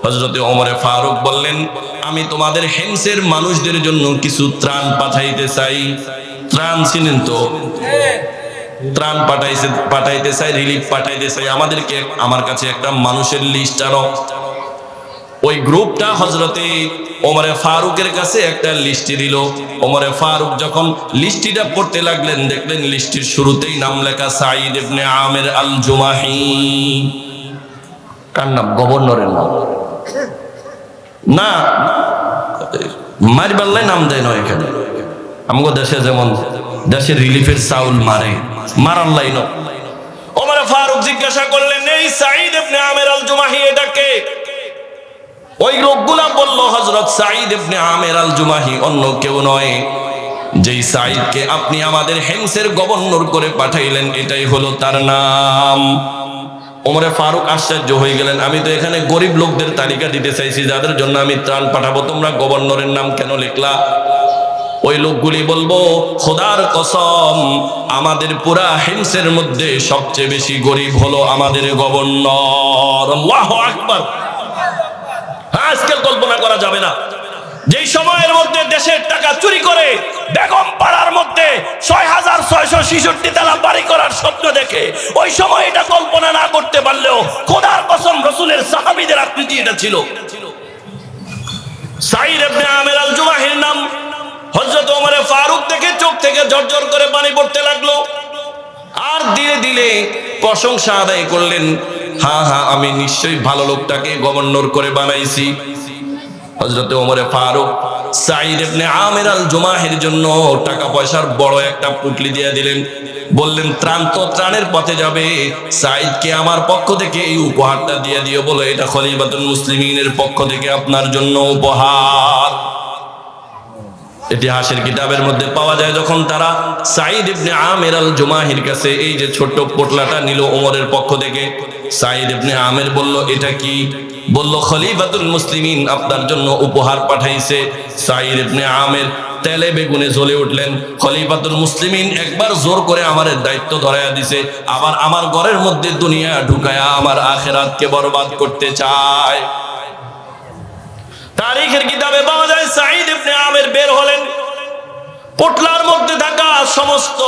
হযরতে ওমর ফারুক বললেন, আমি তোমাদের হিমসের মানুষদের জন্য কিছু ত্রাণ পাঠাইতে চাই। ত্রাণ ছিলেন তো? ত্রাণ পাঠাইতে চাই, রিলিফ পাঠাইতে চাই। আমাদেরকে আমার কাছে একটা মানুষের লিস্ট আনো। ওই গ্রুপটা হযরতে ওমরে ফারুকের কাছে একটা লিস্টি দিল। ওমরে ফারুক যখন লিস্টিটা পড়তে লাগলেন, দেখলেন লিস্টির শুরুতেই নাম লেখা সাঈদ ইবনে আমির আল জুমাহি। কার নাম? গভর্নরের নাম না, মারবাল্লাই নাম দেয় না এখানে। আমাদের দেশে যেমন দেশের রিলিফের চাউল মারে, মারাল্লাই না। ওমরে ফারুক জিজ্ঞাসা করলেন, এই সাঈদ ইবনে আমির আল জুমাহি এটা কে? ওই লোকগুলা বলল, হযরত সাঈদ ইবনে আমির আল জুমাহি অন্য কেউ নয়, যেই সাঈদকে আপনি আমাদের হেমসের গভর্নর করে পাঠাইলেন এটাই হলো তার নাম। ওমরে ফারুক আশ্চর্য হয়ে গেলেন, আমি তো এখানে গরিব লোকদের তালিকা দিতে চাইছি যাদের জন্য আমি ত্রাণ পাঠাবো, তোমরা গভর্নরের নাম কেন লিখলা? ওই লোকগুলি বলবো, খোদার কসম আমাদের পুরা হিমসের মধ্যে সবচেয়ে বেশি গরিব হলো আমাদের গভর্নর। আল্লাহু আকবার। আজকাল কল্পনা করা যাবে না, যেই সময়ের মধ্যে দেশের টাকা চুরি করে বেগম পাড়ার মধ্যে ৬৬৬৬ তালা বাড়ি করার স্বপ্ন দেখে, ওই সময় এটা কল্পনা না করতে পারলেও খোদার কসম রাসূলের সাহাবীদের আকৃতি এটা ছিল। সাঈদ ইবনে আমির আল জুমাহির নাম হযরত ওমর ফারুক দেখে চোখ থেকে ঝরঝর করে পানি পড়তে লাগলো। আর ধীরে ধীরে প্রশংসা আদায় করলেন, হ্যাঁ হ্যাঁ আমি নিশ্চয়ই ভালো লোকটাকে গভর্নর করে বানাইছি। হযরত ওমর ফারুক সাঈদ ইবনে আমির আল জুমাহির জন্য টাকা পয়সার বড় একটা পুটলি দিয়ে দিলেন। বললেন, ত্রাণ তো ত্রাণের পথে যাবে, সাঈদকে আমার পক্ষ থেকে এই উপহারটা দিয়ে দিও, বলে এটা খলিফাতুল মুসলিমিনের পক্ষ থেকে আপনার জন্য উপহার। ইতিহাসের কিতাবের মধ্যে পাওয়া যায়, যখন তারা সাঈদ ইবনে আমির আল জুমাহির কাছে এই যে ছোট্ট পোটলাটা নিল ওমরের পক্ষ থেকে, সাঈদ ইবনে আমির বলল, এটা কি? বলল, খলিফাতুল মুসলিমিন আপনার জন্য উপহার পাঠাইছে। সাঈদ ইবনে আমির তেলে বেগুনে জ্বলে উঠলেন। খলিফাতুল মুসলিমিন একবার জোর করে আমার দায়িত্ব ধরাইয়া দিছে, আবার আমার ঘরের মধ্যে দুনিয়া ঢুকায়া আমার আখিরাতকে বরবাদ করতে চায়। তারিখের কিতাবে পাওয়া যায়, সাঈদ ইবনে আমির বের হলেন, পোটলার মধ্যে থাকা সমস্ত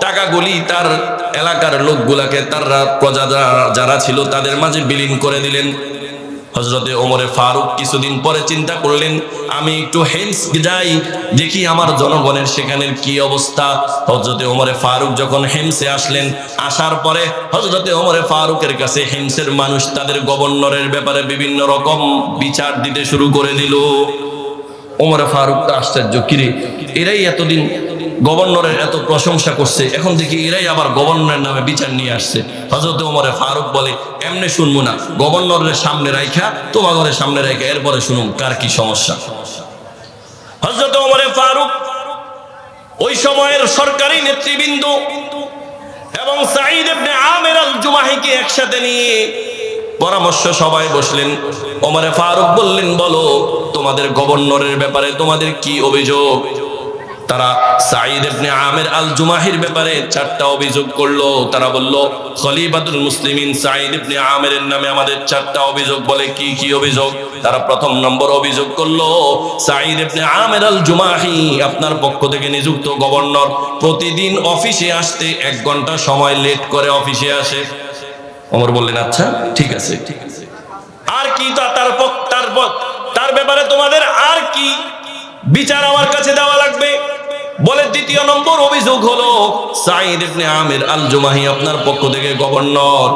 টাকাগুলি তার এলাকার লোকগুলাকে, তার প্রজা যারা ছিল তাদের মাঝে বিলীন করে দিলেন। হযরতে ওমরে ফারুক কিছুদিন পরে চিন্তা করলেন, আমি একটু হেমস যাই, দেখি আমার জনগণের সেখানের কি অবস্থা। হযরতে ওমরে ফারুক যখন হেমসে আসলেন, আসার পরে হযরতে ওমরে ফারুকের কাছে হেমসের মানুষ তাদের গভর্নরের ব্যাপারে বিভিন্ন রকম বিচার দিতে শুরু করে দিল। ওমরে ফারুক তো আশ্চর্য, কিরে এরাই এতদিন গভর্নরের এত প্রশংসা করছে, এখন দেখি এরাই আবার গভর্নরের নামে বিচার নিয়ে আসছে। হযরত ওমরে ফারুক বলে, এমনি শুনবো না, গভর্নরের সামনে রাইখা তোমাদের সামনে রাইখা এরপরে শুনুন কার কি সমস্যা। হযরত ওমরে ফারুক ওই সময়ের সরকারি নেতৃবৃন্দ এবং সাঈদ ইবনে আমির আল জুমাহিকে একসাথে নিয়ে পরামর্শ সবাই বসলেন। ওমরে ফারুক বললেন, বলো তোমাদের গভর্নরের ব্যাপারে তোমাদের কি অভিযোগ? তারা সাঈদ ইবনে আমির আল জুমাহির ব্যাপারে 4টা অভিযোগ করলো। তারা বলল, খলিফাতুল মুসলিমিন সাঈদ ইবনে আমিরের নামে আমাদের 4টা অভিযোগ। বলে, কি কি অভিযোগ? তারা প্রথম নম্বর অভিযোগ করলো, সাঈদ ইবনে আমির আল জুমাহি আপনার পক্ষ থেকে নিযুক্ত গভর্নর প্রতিদিন অফিসে আসতে 1 ঘন্টা সময় লেট করে অফিসে আসে। ওমর বললেন, আচ্ছা ঠিক আছে। আর কি? তার ব্যাপারে তোমাদের আর কি বিচার আমার কাছে দেওয়া লাগবে? বলে, দ্বিতীয় নম্বর অভিযোগ হলো, সাঈদ ইবনে আমির আল জুমাহি আপনার পক্ষ থেকে গভর্নর,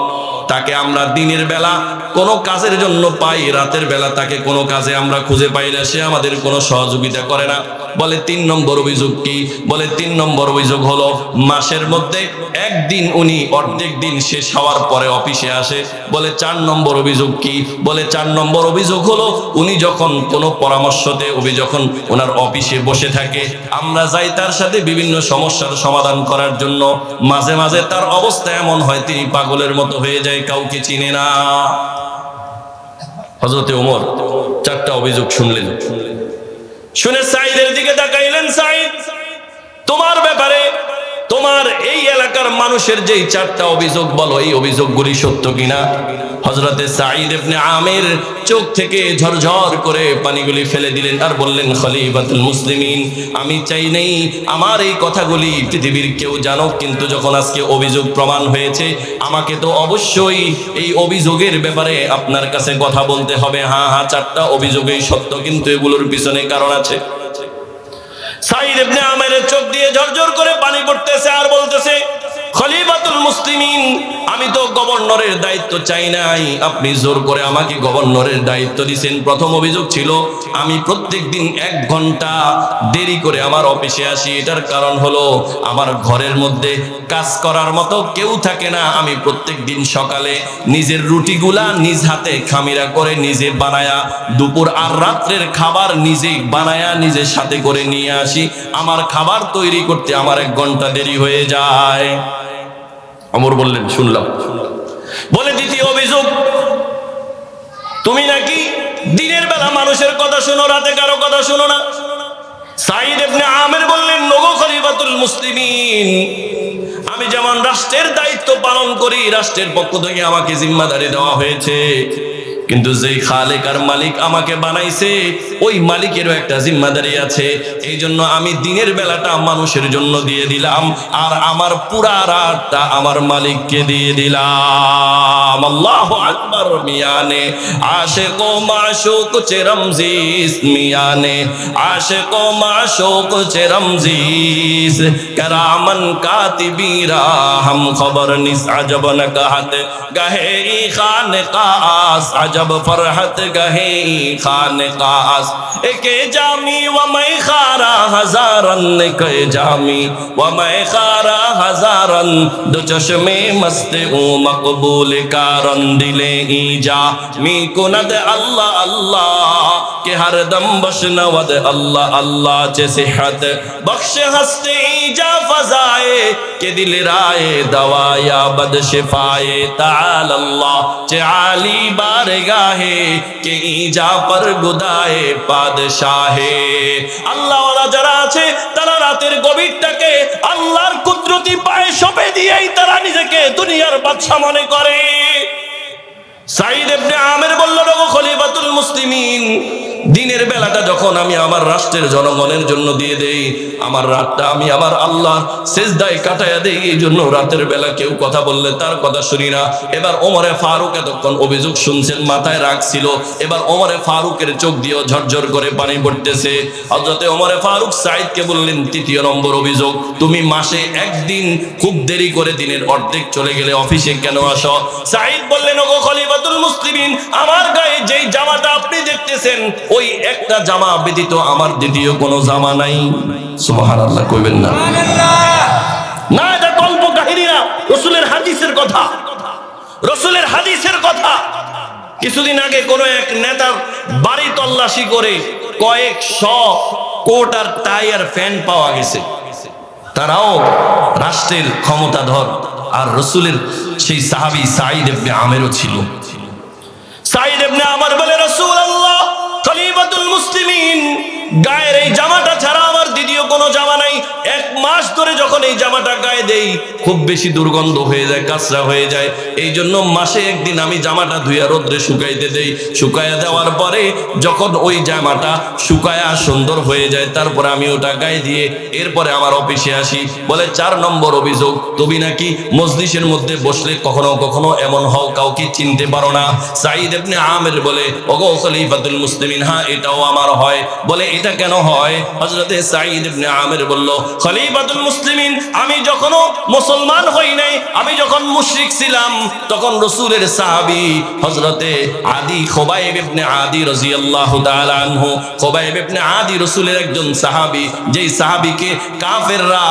তাকে আমরা দিনের বেলা কোনো কাজের জন্য পাই, রাতের বেলা তাকে কোনো কাজে আমরা খুঁজে পাই না, সে আমাদের কোনো সহযোগিতা করে না। বলে, 3 নম্বর অভিযোগ কি? বলে, 3 নম্বর অভিযোগ হলো, মাসের মধ্যে একদিন উনি অর্ধেক দিন শেষ হওয়ার পরে অফিসে আসে। বলে, 4 নম্বর অভিযোগ কি? বলে, 4 নম্বর অভিযোগ হলো, উনি যখন কোনো পরামর্শতে যখন ওনার অফিসে বসে থাকে, আমরা যাই তার সাথে বিভিন্ন সমস্যার সমাধান করার জন্য, মাঝে মাঝে তার অবস্থা এমন হয় তিনি পাগলের মতো হয়ে যায়, কাউকে চিনে না। হযরতে ওমর 4টা অভিযোগ শুনলেন, শুনে সাঈদের দিকে তাকাইলেন, সাঈদ তোমার ব্যাপারে তোমার এই এলাকার মানুষের যেই 4টা অভিযোগ বলো, এই অভিযোগগুলি সত্য কিনা? হযরতে সাঈদ ইবনে আমির চোখ থেকে ঝরঝর করে পানিগুলি ফেলে দিলেন আর বললেন, খলিফাতুল মুসলিমিন, আমি চাই নাই আমার এই কথাগুলি পৃথিবীর কেউ জানুক, কিন্তু যখন আজকে অভিযোগ প্রমাণ হয়েছে, আমাকে তো অবশ্যই এই অভিযোগের ব্যাপারে আপনার কাছে কথা বলতে হবে। হ্যাঁ হ্যাঁ, 4টা অভিযোগই সত্য, কিন্তু এগুলোর পিছনে কারণ আছে। সাঈদ ইবনে আমিরের চোখ দিয়ে ঝরঝর করে পানি পড়তেছে আর বলতেছে, খলিফাতুল মুসলিমিন, আমি তো গভর্নরের দায়িত্ব চাই নাই, আপনি জোর করে আমাকে গভর্নরের দায়িত্ব দিয়েছেন। প্রথম অভিযোগ ছিল আমি প্রত্যেকদিন 1 ঘন্টা দেরি করে আমার অফিসে আসি। এটার কারণ হলো আমার ঘরের মধ্যে কাজ করার মতো কেউ থাকে না। আমি প্রত্যেকদিন সকালে নিজের রুটিগুলা নিজ হাতে খামিরা করে নিজে বানায়া, দুপুর আর রাত্রের খাবার নিজেই বানায়া নিজের সাথে করে নিয়ে আসি। আমার খাবার তৈরি করতে আমার 1 ঘন্টা দেরি হয়ে যায়। ওমর বললেন, শুনলাম। বলে, দ্বিতীয় অভিযোগ, তুমি নাকি দিনের বেলা মানুষের কথা শোনো, রাতে কারো কথা শোনো না। সাঈদ ইবনে আমির বললেন, নগো খলিফাতুল মুসলিমিন, আমি যেমন রাষ্ট্রের দায়িত্ব পালন করি, রাষ্ট্রের পক্ষ থেকে আমাকে জিম্মাদারি দেওয়া হয়েছে, কিন্তু যেই খালেক আর মালিক আমাকে বানাইছে, ওই মালিকেরও একটা জিম্মাদারি আছে। এই জন্য আমি দিনের বেলাটা মানুষের জন্য দিয়ে দিলাম, আর আমার পুরা রাতটা আমার মালিককে দিয়ে দিলাম। আল্লাহু আকবার। মিয়ানে আশিক ও মাশুক চে রমজিস, মিয়ানে আশিক ও মাশুক চে রমজিস, करामन कातिबीरा हम खबर निस अजब न कहत गहे खान कास, अजब फरहत गहे खान कास, एके जामी व मैं खारा हजारन, के जामी व मैं खारा हजारन, दो चश्मे मस्त ओ मकबूल कारन, दिले ईजा मी कुनद अल्लाह अल्लाह, के हर दम बशनवद अल्लाह अल्लाह, चे सेहत बख्श हस्ते ईजा फजाए, के दिल राए दवाया बद शिफाए, ताल अल्लाह चे आली बारगाहे, के ईजा पर गुदाए बादशाहे। আল্লাহ ওরা যারা আছে তারা রাতের গভীরটাকে আল্লাহর কুদরতি পায়ে সঁপে দিয়েই তারা নিজেকে দুনিয়ার বাদশা মনে করে। সাঈদ ইবনে আমির বলল, ওগো খলিফাতুল মুসলিমিন, দিনের বেলাটা যখন আমি আমার রাষ্ট্রের জনগণের জন্য দিয়ে দেই, আমার রাতটা আমি আমার আল্লাহর সিজদায় কাটায়া দেই, এই জন্য রাতের বেলা কেউ কথা বললে তার কথা শুনি না। এবার ওমরে ফারুক এতক্ষণ অভিযোগ শুনছেন, মাথায় রাখছিল, এবার ওমরে ফারুকের চোখ দিয়ে ঝরঝর করে পানি পড়তেছে। হযরতে ওমরে ফারুক সাঈদকে বললেন, 3য় নম্বর অভিযোগ, তুমি মাসে 1 দিন খুব দেরি করে দিনের অর্ধেক চলে গেলে অফিসে কেন আসো? সাঈদ বললেন, ওগো খলিফাতুল মুসলিমিন, আমার গায়ে যেই জামাটা আপনি দেখতেছেন, ওই একটা জামা ব্যতীত আমার দ্বিতীয় কোনো জামা নাই। সুবহানাল্লাহ কইবেন না? না, এটা গল্প কাহিনী না, রাসূলের হাদিসের কথা, রাসূলের হাদিসের কথা। কিছুদিন আগে কোন এক নেতার বাড়ি তল্লাশি করে কয়েকশো কোট আর টাই আর ফ্যান পাওয়া গেছে। তারাও রাষ্ট্রের ক্ষমতাধর, আর রাসূলের সেই সাহাবী সাঈদ ইবনে আমিরও ছিল। সাঈদ ইবনে আমির বলে, রাসূলুল্লাহ, খলিফাতুল মুসলিমিন, গায়ের এই জামাটা ছাড়া আমার দ্বিতীয় কোনো জামা নাই। 1 মাস ধরে যখন এই জামাটা গায়ে দেই, খুব বেশি দুর্গন্ধ হয়ে যায়, কাঁচরা হয়ে যায়। এই জন্য মাসে 1 দিন আমি জামাটা ধুইয়া রোদ্রে শুকাইতে দেই। শুকাইয়া দেওয়ার পরে যখন ওই জামাটা শুকায়া সুন্দর হয়ে যায়, তারপরে আমি ওটা গায়ে দিয়ে এরপরে আমার অফিসে আসি। বলে, 4 নম্বর অভিযোগ, তুমি নাকি মজলিসের মধ্যে বসলে কখনো কখনো এমন হও কাউকে চিনতে পারো না। সাঈদ ইবনে আমির বলে, ওগো খলিফাতুল মুসলিমিন, হ্যাঁ এটাও আমার হয়। বলে, এটা কেন হয়? হযরতে সাঈদ ইবনে আমির বলল, খলিফাতুল মুসলিমিন, আমি যখনও মুসলমান হই নাই, আমি যখন মুশরিক ছিলাম, তখন রাসূলের সাহাবী হযরতে আদি খুবাইব ইবনে আদি রাদিয়াল্লাহু তাআলা আনহু, খুবাইব ইবনে আদি রাসূলের একজন সাহাবী, যেই সাহাবীকে কাফেররা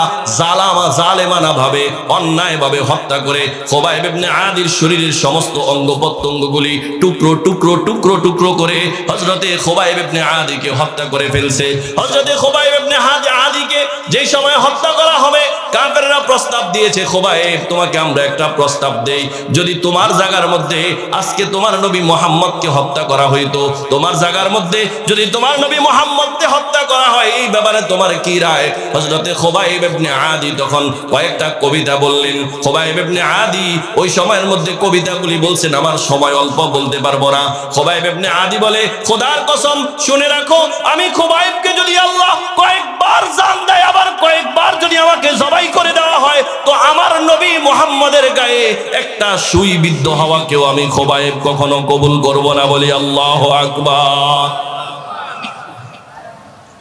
জালেমানা ভাবে অন্যায় ভাবে হত্যা করে খুবাইব ইবনে আদির শরীরের সমস্ত অঙ্গ প্রত্যঙ্গগুলি টুকরো টুকরো টুকরো টুকরো করে হযরতে খুবাইব ইবনে আদিকে হত্যা করে ফেলছে। হযরতে খুবাইব ইবনে আদিকে যেই সময় হত্যা করা হবে, কাফেররা প্রস্তাব দিয়েছে, খোবাইব তোমাকে আমরা একটা প্রস্তাব দেই, যদি তোমার জায়গার মধ্যে আজকে তোমার নবী মুহাম্মদকে হত্যা করা হইতো, তোমার জায়গার মধ্যে যদি তোমার নবী মুহাম্মদকে হত্যা করা হয়, এই ব্যাপারে তোমার কি রায়? হযরতে খোবাইব ইবনে আদি তখন কয়েকটা কবিতা বললেন। খোবাইব ইবনে আদি ওই সময়ের মধ্যে কবিতাগুলি বলছেন, আমার সময় অল্প, বলতে পারবো না। খোবাইব ইবনে আদি বলে, খোদার কসম শুনে রাখো, আমি খোবাইবকে যদি আল্লাহ কয়েকবার জান দেয়, আবার কয়েকবার যদি আমাকে জবাই করে দেওয়া হয়, তো আমার নবী মুহাম্মদের গায়ে একটা সুই বিদ্ধ হওয়াকেও আমি খোবাইব কখনো কবুল করব না। বলি আল্লাহু আকবার।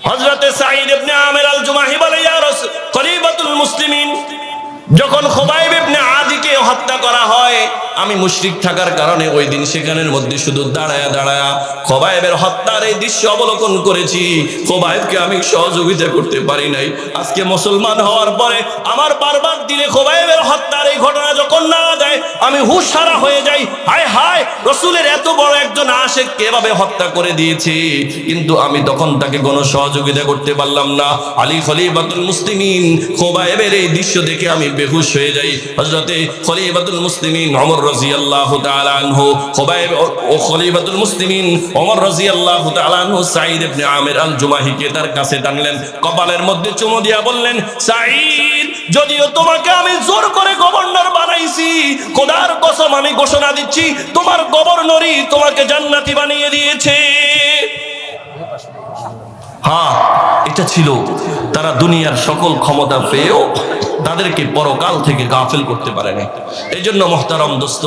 হযরতে সাঈদ ইবনে আমির আল জুমাহি বলে, ইয়া রাসূল খলিফাতুল মুসলিমিন, যখন খোবাইব ইবনে আদিকে হত্যা করা হয়, আমি মুশরিক থাকার কারণে ওই দিন সেখানের মধ্যে শুধু দাঁড়ায়া দাঁড়ায়া খোবাইবের হত্যার এই দৃশ্য অবলোকন করেছি। খোবাইবকে আমি সহযোগিতা করতে পারি নাই। আজকে মুসলমান হওয়ার পরে আমার বারবার দিলে খোবাইবের হত্যার এই ঘটনা যখন না যায়, আমি হুঁশহারা হয়ে যাই। হায় হায়, রাসূলের এত বড় একজন আশিক কিভাবে হত্যা করে দিয়েছে, কিন্তু আমি তখন তাকে কোনো সহযোগিতা করতে পারলাম না। আলী খলিফাতুল মুসলিমিন, খোবাইবের এই দৃশ্য দেখে আমি বেহুশ হয়ে যাই। হযরতে খলিফাতুল মুসলিমিন ওমর রাদিয়াল্লাহু তাআলা আনহু, খোবাইব ও খলিফাতুল মুসলিমিন ওমর রাদিয়াল্লাহু তাআলা আনহু সাঈদ ইবনে আমির আল জুমাহিকে তার কাছে টানলেন, কপালের মধ্যে চুমু দিয়া বললেন, সাঈদ, যদিও তোমাকে আমি জোর করে গভর্নর বানাইছি, খোদার কসম আমি ঘোষণা দিচ্ছি, তোমার গভর্নরই তোমাকে জান্নাতি বানিয়ে দিয়েছে। হ্যাঁ, এটা ছিল তারা দুনিয়ার সকল ক্ষমতা পেয়েও তাদেরকে পরকাল থেকে গাফিল করতে পারেনি। এই জন্য মুহতারাম দোস্ত,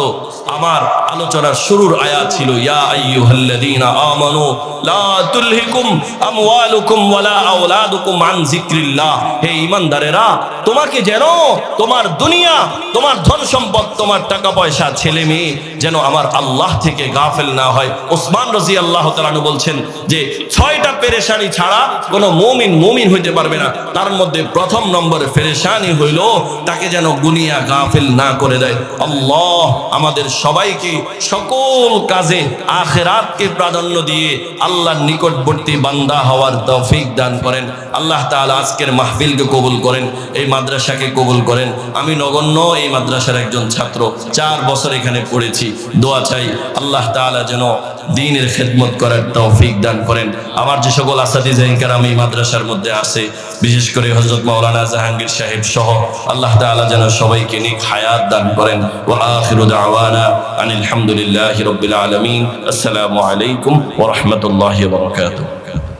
আমার আলোচনার শুরুর আয়াত ছিল, ইয়া আইয়ুহাল্লাযীনা আমানু লা তুলহিকুম আমওয়ালুকুম ওয়ালা আওলাদুকুম আন যিকরিল্লাহ। হে ঈমানদারেরা, তোমাকে যেন তোমার দুনিয়া, তোমার ধন সম্পদ, তোমার টাকা পয়সা, ছেলে মেয়ে যেন আমার আল্লাহ থেকে গাফিল না হয়। ওসমান রাদিয়াল্লাহু তাআলা আনহু বলছেন যে 6টা পেরেশানি ছাড়া কোনো মুমিন হইতে পারবে না। তার মধ্যে প্রথম নম্বরে পেরেশানি হইল তাকে যেন দুনিয়া গাফিল না করে দেয়। আল্লাহ আমাদের সবাইকে সকল কাজে আখিরাতকে প্রাধান্য দিয়ে আল্লাহর নিকটবর্তী বান্দা হওয়ার তৌফিক দান করেন। আল্লাহ তাআলা আজকের মাহফিলকে কবুল করেন, এই মাদ্রাসাকে কবুল করেন। আমি নগণ্য এই মাদ্রাসার একজন ছাত্র, 4 বছর এখানে পড়েছি। দোয়া চাই আল্লাহ তাআলা যেন দ্বীনের খেদমত করার তৌফিক দান করেন। আমার যে সকল আসাতিজা ইনকারাম এই মাদ্রাসার মধ্যে আছে, বিশেষ করে হযরত মাওলানা জাহাঙ্গীর সাহেব সহ, আল্লাহ তাআলা যেন সবাইকে নেক হায়াত দান করেন। ওয়া আখিরু দাওয়ানা আনিল হামদুলিল্লাহি রাব্বিল আলামিন। আসসালামু আলাইকুম ওয়া রাহমাতুল্লাহি ওয়া বারাকাতুহু।